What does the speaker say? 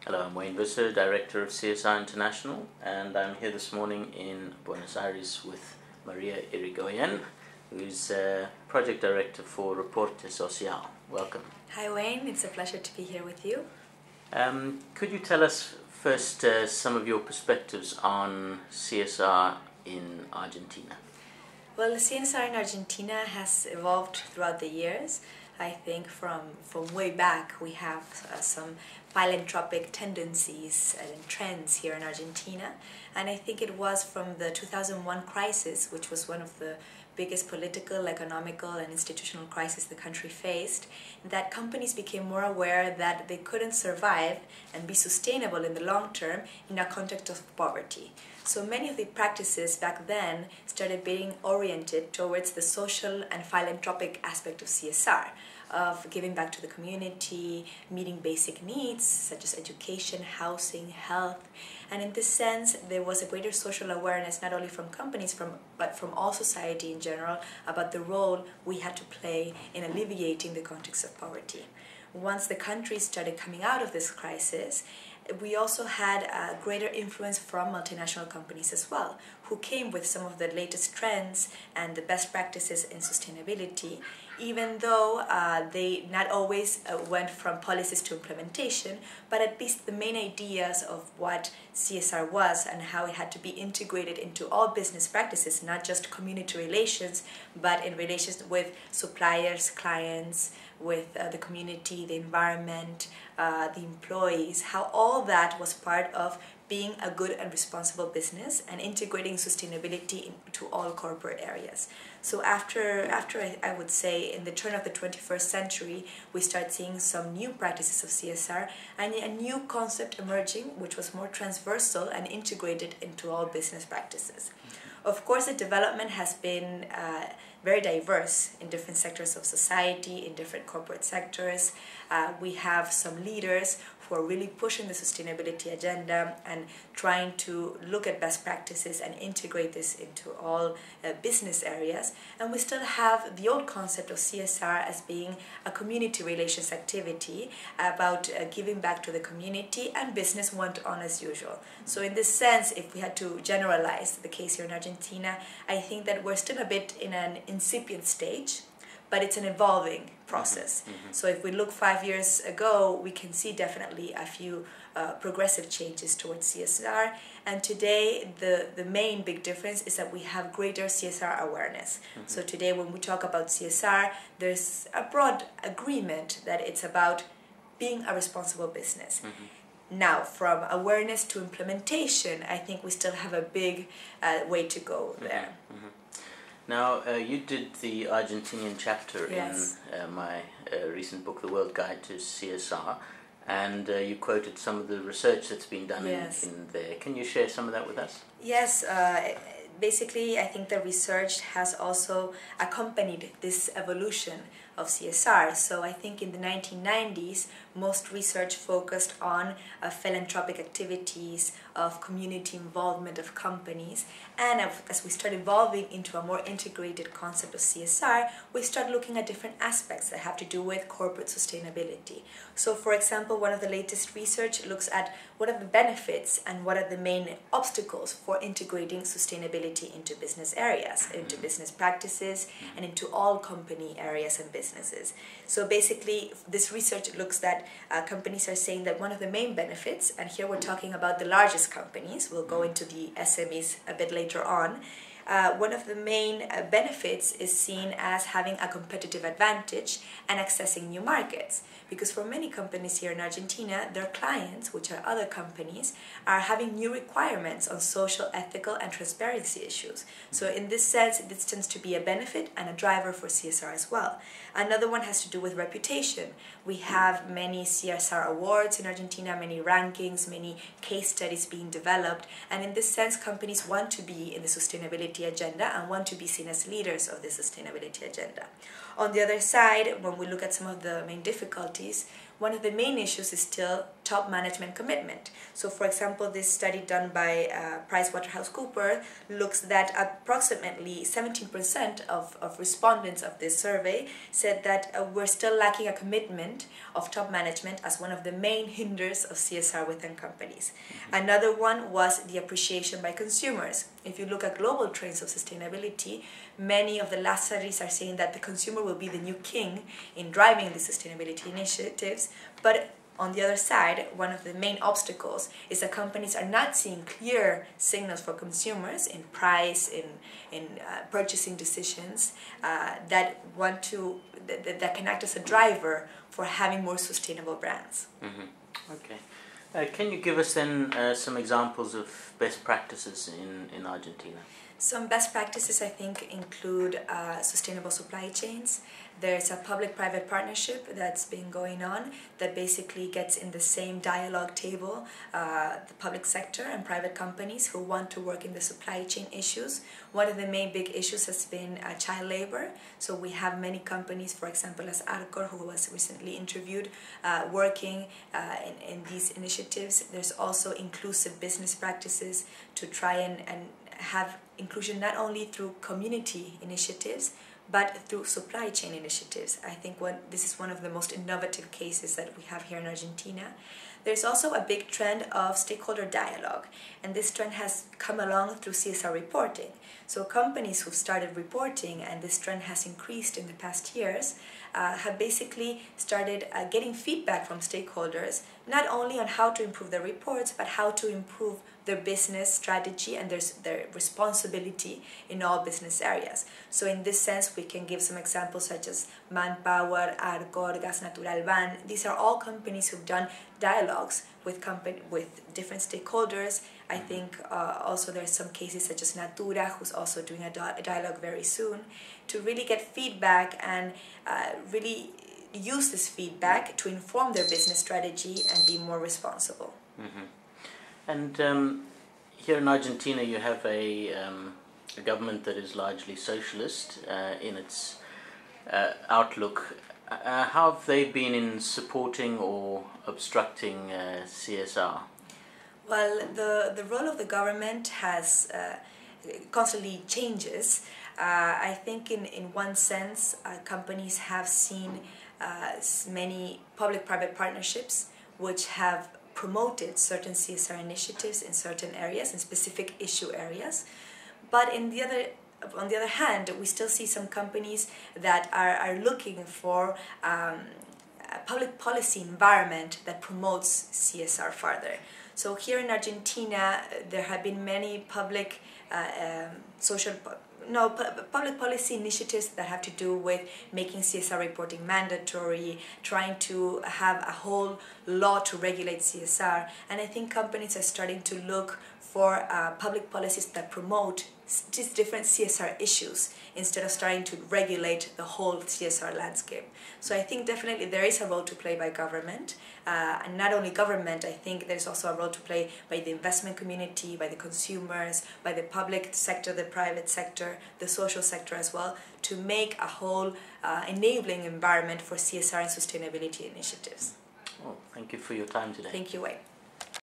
Hello, I'm Wayne Visser, Director of CSR International, and I'm here this morning in Buenos Aires with Maria Irigoyen, who's Project Director for ReporteSocial. Welcome. Hi Wayne, it's a pleasure to be here with you. Could you tell us first some of your perspectives on CSR in Argentina? Well, the CSR in Argentina has evolved throughout the years. I think from way back we have some philanthropic tendencies and trends here in Argentina, and I think it was from the 2001 crisis, which was one of the biggest political, economical and institutional crises the country faced, that companies became more aware that they couldn't survive and be sustainable in the long term in a context of poverty. So many of the practices back then started being oriented towards the social and philanthropic aspect of CSR, of giving back to the community, meeting basic needs such as education, housing, health. And in this sense, there was a greater social awareness not only from companies but from all society in general about the role we had to play in alleviating the context of poverty. Once the country started coming out of this crisis, we also had a greater influence from multinational companies as well, who came with some of the latest trends and the best practices in sustainability, even though they not always went from policies to implementation, but at least the main ideas of what CSR was and how it had to be integrated into all business practices, not just community relations, but in relations with suppliers, clients, with the community, the environment, the employees, how all that was part of being a good and responsible business and integrating sustainability into all corporate areas. So after I would say in the turn of the 21st century, we start seeing some new practices of CSR and a new concept emerging, which was more transversal and integrated into all business practices. Of course, the development has been very diverse in different sectors of society, in different corporate sectors. We have some leaders who are really pushing the sustainability agenda and trying to look at best practices and integrate this into all business areas. And we still have the old concept of CSR as being a community relations activity about giving back to the community, and business went on as usual. So in this sense, if we had to generalize the case here in Argentina, I think that we're still a bit in an incipient stage, but it's an evolving process. So if we look 5 years ago, we can see definitely a few progressive changes towards CSR. And today, the main big difference is that we have greater CSR awareness. So today, when we talk about CSR, there's a broad agreement that it's about being a responsible business. Now, from awareness to implementation, I think we still have a big way to go there. Now, you did the Argentinian chapter Yes. in my recent book, The World Guide to CSR, and you quoted some of the research that's been done in there. Can you share some of that with us? Yes, basically I think the research has also accompanied this evolution of CSR. So I think in the 1990s, most research focused on philanthropic activities, of community involvement of companies, and as we start evolving into a more integrated concept of CSR, we start looking at different aspects that have to do with corporate sustainability. So for example, one of the latest research looks at what are the benefits and what are the main obstacles for integrating sustainability into business areas, into business practices, and into all company areas and businesses. So basically, this research looks at companies are saying that one of the main benefits, and here we're talking about the largest companies, we'll go into the SMEs a bit later on, one of the main benefits is seen as having a competitive advantage and accessing new markets. Because for many companies here in Argentina, their clients, which are other companies, are having new requirements on social, ethical, and transparency issues. So in this sense, this tends to be a benefit and a driver for CSR as well. Another one has to do with reputation. We have many CSR awards in Argentina, many rankings, many case studies being developed, and in this sense, companies want to be in the sustainability agenda and want to be seen as leaders of the sustainability agenda. On the other side, when we look at some of the main difficulties, one of the main issues is still top management commitment. So for example, this study done by PricewaterhouseCoopers looks that approximately 17% of respondents of this survey said that we're still lacking a commitment of top management as one of the main hinders of CSR within companies. Another one was the appreciation by consumers. If you look at global trends of sustainability, many of the last studies are saying that the consumer will be the new king in driving the sustainability initiatives, but on the other side, one of the main obstacles is that companies are not seeing clear signals for consumers in price, in purchasing decisions that can act as a driver for having more sustainable brands. Okay. Can you give us then some examples of best practices in Argentina? Some best practices, I think, include sustainable supply chains. There's a public-private partnership that's been going on that basically gets in the same dialogue table the public sector and private companies who want to work in the supply chain issues. One of the main big issues has been child labor. So we have many companies, for example, as Arcor, who was recently interviewed, working in these initiatives. There's also inclusive business practices to try and have inclusion not only through community initiatives but through supply chain initiatives. I think this is one of the most innovative cases that we have here in Argentina. There's also a big trend of stakeholder dialogue, and this trend has come along through CSR reporting. So companies who've started reporting, and this trend has increased in the past years, have basically started getting feedback from stakeholders, not only on how to improve their reports, but how to improve their business strategy and their responsibility in all business areas. So in this sense, we can give some examples such as Manpower, Arcor, Gas Natural Ban. These are all companies who've done dialogues with different stakeholders. I think also there's some cases such as Natura, who's also doing a dialogue very soon, to really get feedback and really use this feedback to inform their business strategy and be more responsible. And here in Argentina, you have a government that is largely socialist in its outlook. How have they been in supporting or obstructing CSR? Well, the role of the government has constantly changes. I think in one sense, companies have seen many public-private partnerships which have promoted certain CSR initiatives in certain areas, in specific issue areas. But on the other hand, we still see some companies that are looking for a public policy environment that promotes CSR further. So here in Argentina, there have been many public public policy initiatives that have to do with making CSR reporting mandatory, trying to have a whole law to regulate CSR. And I think companies are starting to look for public policies that promote just different CSR issues instead of starting to regulate the whole CSR landscape. So I think definitely there is a role to play by government, and not only government, I think there's also a role to play by the investment community, by the consumers, by the public sector, the private sector, the social sector as well, to make a whole enabling environment for CSR and sustainability initiatives. Well, thank you for your time today. Thank you, Wayne.